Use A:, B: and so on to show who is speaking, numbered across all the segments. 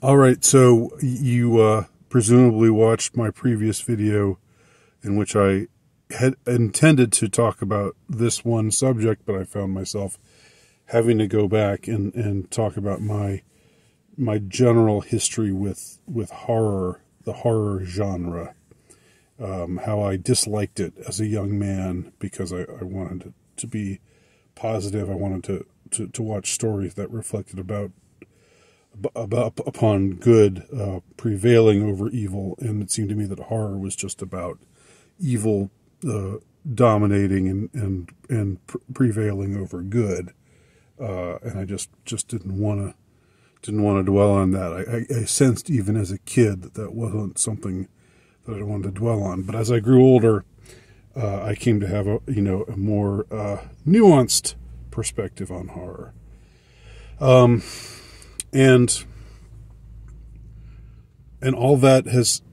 A: All right, so you presumably watched my previous video in which I had intended to talk about this one subject, but I found myself having to go back and talk about my general history with horror, the horror genre, how I disliked it as a young man because I wanted it to be positive. I wanted to watch stories that reflected upon good prevailing over evil, and it seemed to me that horror was just about evil dominating and prevailing over good, and I just didn't want to dwell on that. I sensed even as a kid that wasn't something that I wanted to dwell on. But as I grew older, I came to have a more nuanced perspective on horror. And all that has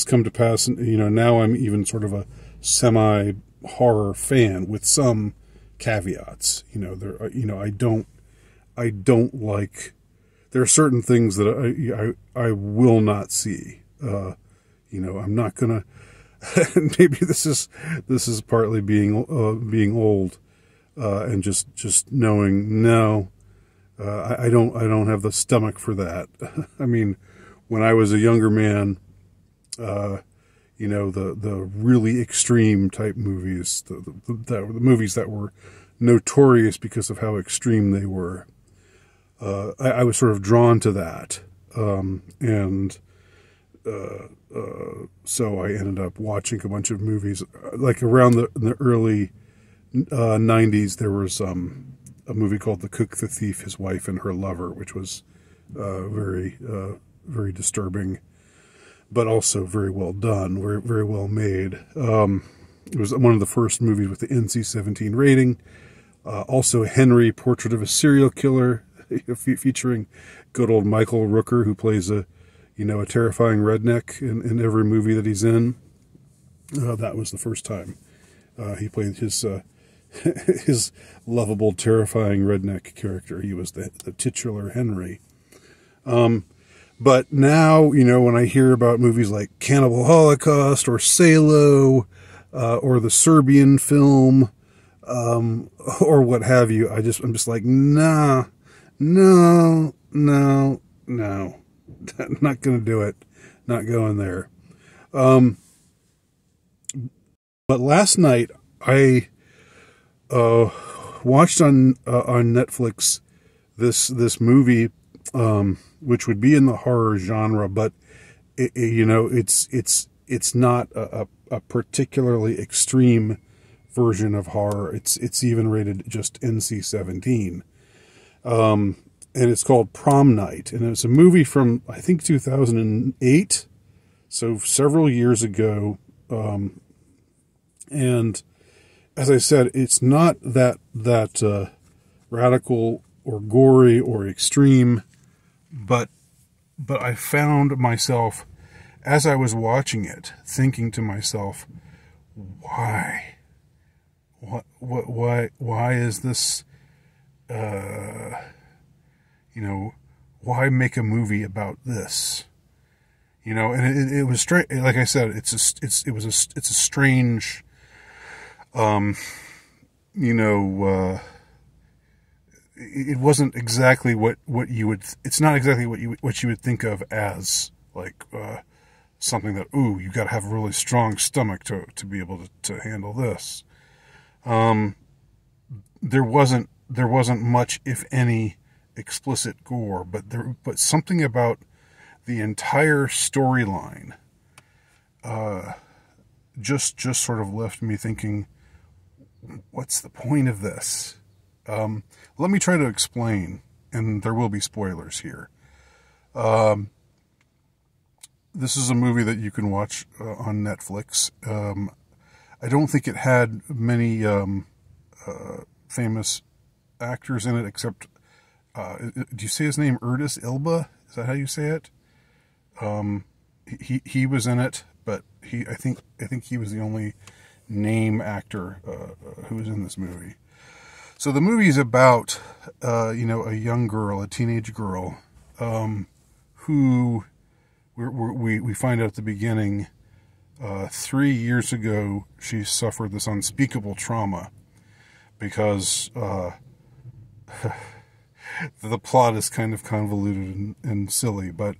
A: come to pass. And, now I'm even sort of a semi-horror fan with some caveats. I don't like. There are certain things that I will not see. I'm not gonna. Maybe this is partly being old, and just knowing no. I don't have the stomach for that. I mean, when I was a younger man, the really extreme type movies, the movies that were notorious because of how extreme they were, I was sort of drawn to that, so I ended up watching a bunch of movies. Like around the early 90s, there was a movie called The Cook, the Thief, His Wife, and Her Lover, which was very disturbing, but also very well done, very, very well made. It was one of the first movies with the NC-17 rating. Also Henry, Portrait of a Serial Killer, featuring good old Michael Rooker, who plays a terrifying redneck in every movie that he's in. That was the first time he played his lovable, terrifying redneck character. He was the titular Henry. But now, when I hear about movies like Cannibal Holocaust or Salo, or the Serbian film, or what have you, I'm just like, no. Not going to do it. Not going there. But last night I watched on Netflix this movie, which would be in the horror genre, but it's not a particularly extreme version of horror. It's even rated just NC-17. And it's called Prom Night, and it's a movie from, I think, 2008, so several years ago. And as I said, it's not that radical or gory or extreme, but I found myself, as I was watching it, thinking to myself, why is this, why make a movie about this? And it was strange. Like I said, it's a strange, it wasn't exactly what you would. It's not exactly what you would think of as like something that, ooh, you got to have a really strong stomach to be able to handle this. There wasn't much, if any, explicit gore, but something about the entire storyline just sort of left me thinking, what's the point of this? Let me try to explain, and there will be spoilers here. This is a movie that you can watch on Netflix. I don't think it had many famous actors in it, except, do you say his name, Erdis Ilba? Is that how you say it? He was in it, but I think he was the only name actor who was in this movie. So the movie is about a young girl, a teenage girl, who we find out at the beginning, 3 years ago, she suffered this unspeakable trauma because the plot is kind of convoluted and silly, but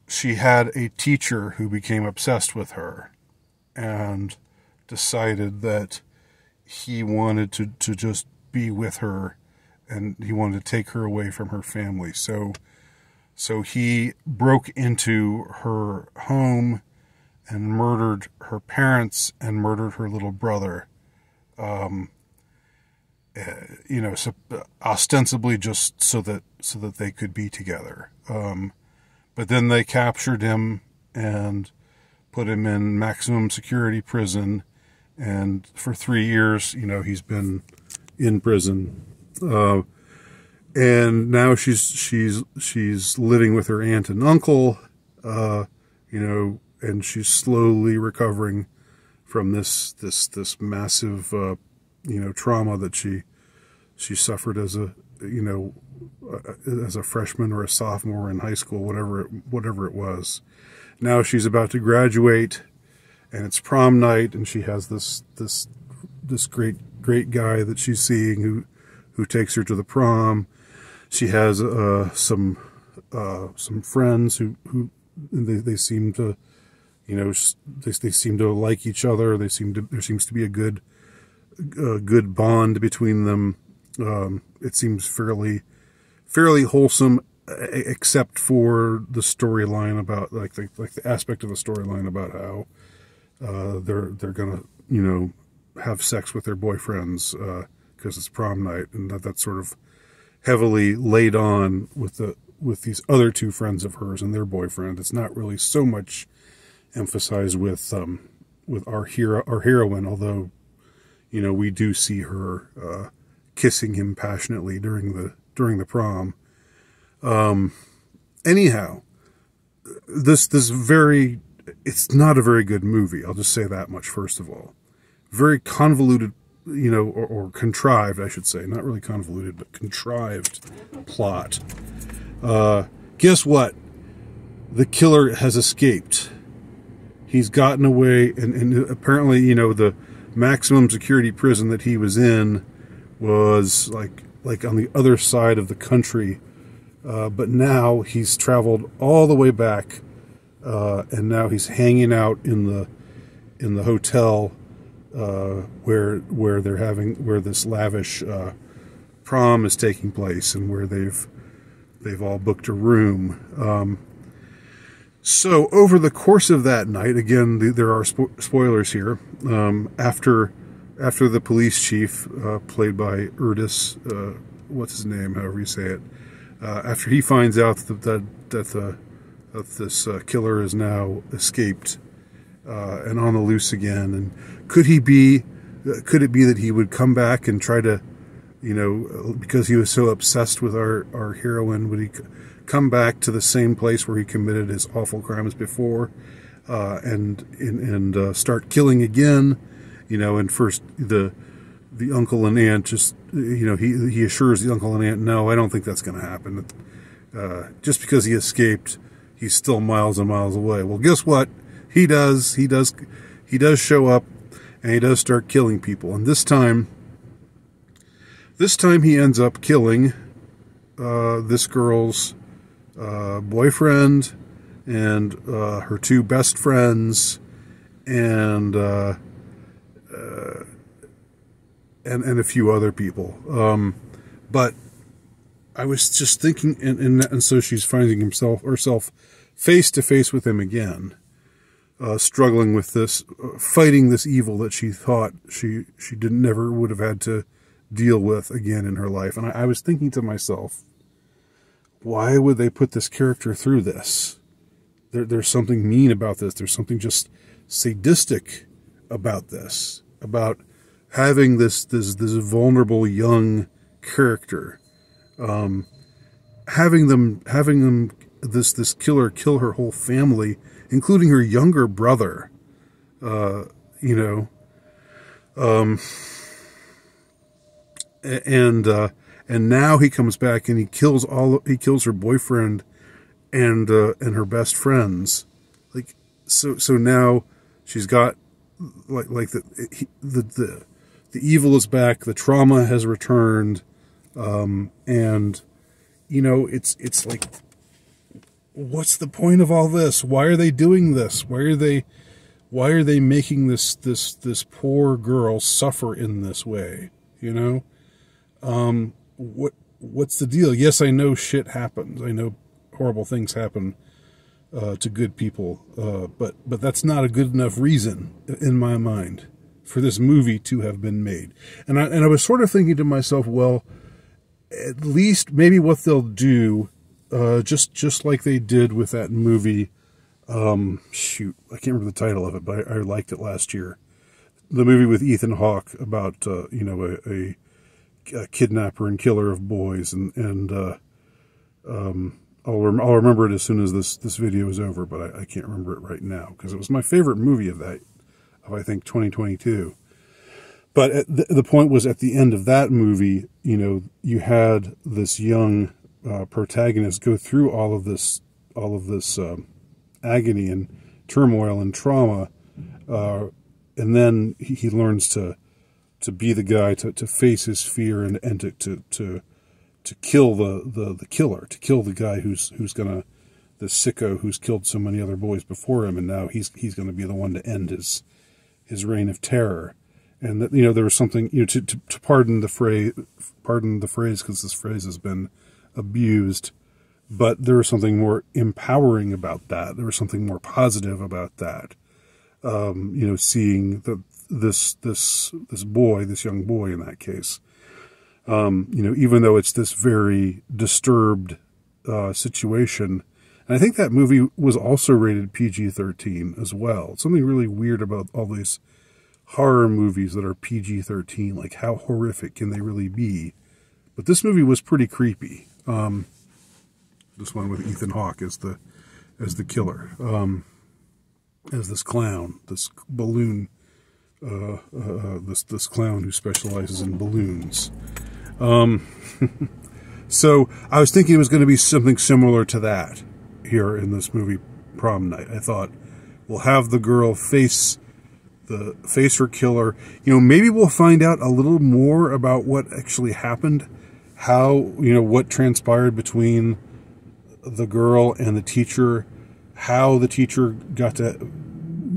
A: she had a teacher who became obsessed with her and decided that he wanted to just be with her, and he wanted to take her away from her family. So he broke into her home and murdered her parents and murdered her little brother. Ostensibly just so that they could be together. But then they captured him and put him in maximum security prison, and for 3 years, he's been in prison. And now she's living with her aunt and uncle, and she's slowly recovering from this massive, trauma that she suffered as a freshman or a sophomore in high school, whatever it was. Now she's about to graduate, and it's prom night, and she has this great guy that she's seeing who takes her to the prom. She has some friends who they seem to they seem to like each other. There seems to be a good bond between them. It seems fairly wholesome, except for the storyline about like the aspect of the storyline about how they're gonna have sex with their boyfriends because it's prom night, and that's sort of heavily laid on with these other two friends of hers and their boyfriend. It's not really so much emphasized with our heroine, although we do see her kissing him passionately during the prom. Anyhow, it's not a very good movie. I'll just say that much first of all. Very convoluted, or contrived, I should say. Not really convoluted, but contrived plot. Guess what? The killer has escaped. He's gotten away, and apparently, the maximum security prison that he was in was like on the other side of the country. But now he's traveled all the way back, and now he's hanging out in the hotel where this lavish prom is taking place, and where they've all booked a room. So over the course of that night, again, there are spoilers here. After the police chief, played by Erdis, what's his name, however you say it, after he finds out that this killer is now escaped and on the loose again, and could it be that he would come back and try to, because he was so obsessed with our heroine, would he come back to the same place where he committed his awful crimes before, and start killing again? And first the uncle and aunt just, he assures the uncle and aunt, no, I don't think that's going to happen. Just because he escaped, he's still miles and miles away. Well, guess what? He does show up, and he does start killing people. And this time he ends up killing this girl's boyfriend and her two best friends, and a few other people. But I was just thinking, and so she's finding herself face to face with him again, struggling with this, fighting this evil that she thought she never would have had to deal with again in her life. And I was thinking to myself, why would they put this character through this? There's something mean about this. There's something just sadistic about this, about having this vulnerable young character, having this killer kill her whole family, including her younger brother, and now he comes back and he kills her boyfriend and her best friends. Like, so now she's got like the evil is back, the trauma has returned, and you know, it's like, what's the point of all this? Why are they doing this? Why are they making this poor girl suffer in this way? You know, what's the deal? Yes, I know shit happens. I know horrible things happen to good people, but that's not a good enough reason in my mind for this movie to have been made. And I was sort of thinking to myself, well, at least maybe what they'll do, just like they did with that movie. Shoot, I can't remember the title of it, but I liked it last year. The movie with Ethan Hawke about you know, a kidnapper and killer of boys, and I'll remember it as soon as this video is over, but I can't remember it right now because it was my favorite movie of I think 2022. But the point was, at the end of that movie, you know, you had this young protagonist go through all of this agony and turmoil and trauma, and then he learns to be the guy to face his fear and to kill the killer, to kill the guy who's the sicko who's killed so many other boys before him, and now he's gonna be the one to end his reign of terror. And that, you know, there was something, you know, to pardon the phrase because this phrase has been abused, but there was something more empowering about that. There was something more positive about that. You know, seeing this young boy in that case, you know, even though it's this very disturbed situation. And I think that movie was also rated PG-13 as well. Something really weird about all these horror movies that are PG-13, like how horrific can they really be? But this movie was pretty creepy. This one with Ethan Hawke as the killer, as this clown, this balloon, this clown who specializes in balloons. So I was thinking it was going to be something similar to that here in this movie, Prom Night. I thought, we'll have the girl face her killer. You know, maybe we'll find out a little more about what actually happened, how, you know, what transpired between the girl and the teacher, how the teacher got to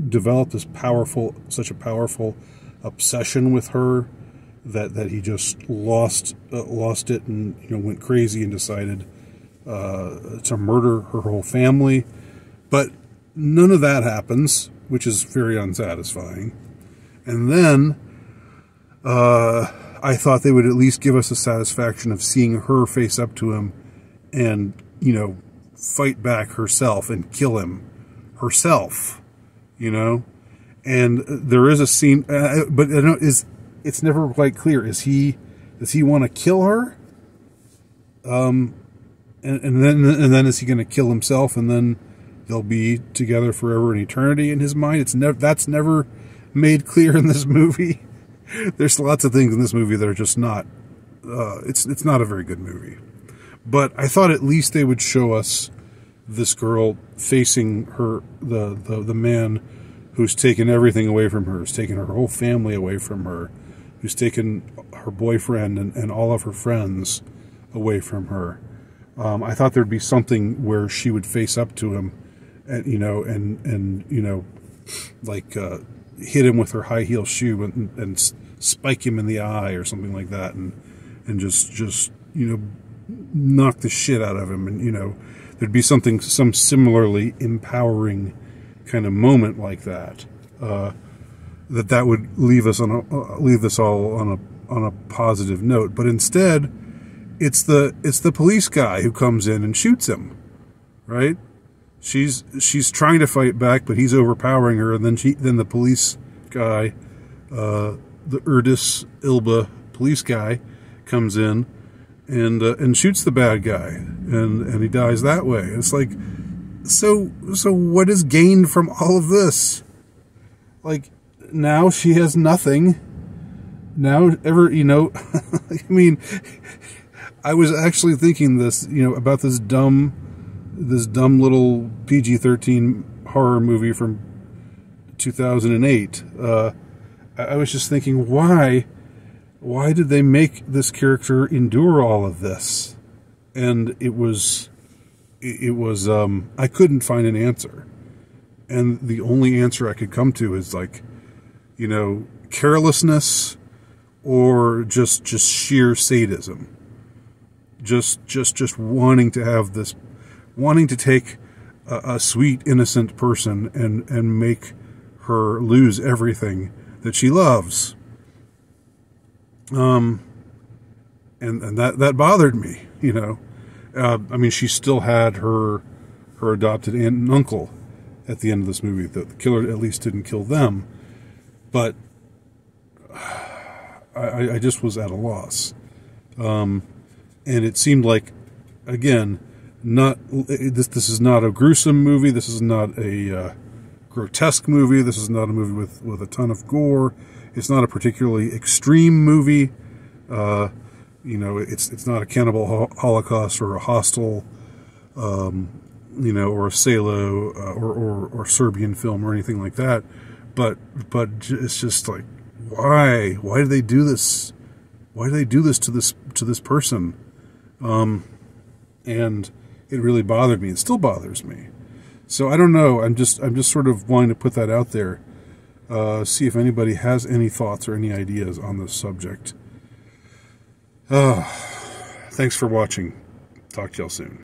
A: develop such a powerful obsession with her that he just lost it and, you know, went crazy and decided to murder her whole family. But none of that happens, which is very unsatisfying. And then I thought they would at least give us the satisfaction of seeing her face up to him and, you know, fight back herself and kill him herself, you know. And there is a scene, but I know it's never quite clear. Does he want to kill her? And then is he going to kill himself, and then they'll be together forever in eternity in his mind? That's never made clear in this movie. There's lots of things in this movie that are just not, it's not a very good movie. But I thought at least they would show us this girl facing the man who's taken everything away from her, who's taken her whole family away from her, who's taken her boyfriend and all of her friends away from her. I thought there'd be something where she would face up to him, and you know, like hit him with her high heel shoe and spike him in the eye or something like that, and just you know, knock the shit out of him, and you know, there'd be some similarly empowering kind of moment like that. That would leave us all on a positive note. But instead, it's the police guy who comes in and shoots him, right? She's trying to fight back, but he's overpowering her, and then the police guy, the Erdis Ilba police guy, comes in and shoots the bad guy, and he dies that way. It's like, so what is gained from all of this? Like, now she has nothing. Now, you know, I mean, I was actually thinking this, you know, about this dumb this dumb little PG-13 horror movie from 2008. I was just thinking, why did they make this character endure all of this? And it was I couldn't find an answer. And the only answer I could come to is like, carelessness or just sheer sadism. Just wanting to have this, wanting to take a sweet, innocent person and make her lose everything that she loves. And that bothered me, I mean, she still had her adopted aunt and uncle at the end of this movie. The killer at least didn't kill them, but I just was at a loss. And it seemed like, again, this is not a gruesome movie. This is not a grotesque movie. This is not a movie with a ton of gore. It's not a particularly extreme movie. It's not a cannibal holocaust or a Hostel, or a Salo or Serbian film or anything like that. But it's just like, why do they do this? Why do they do this to this person? And it really bothered me. It still bothers me. So I don't know. I'm just sort of wanting to put that out there. See if anybody has any thoughts or any ideas on this subject. Thanks for watching. Talk to y'all soon.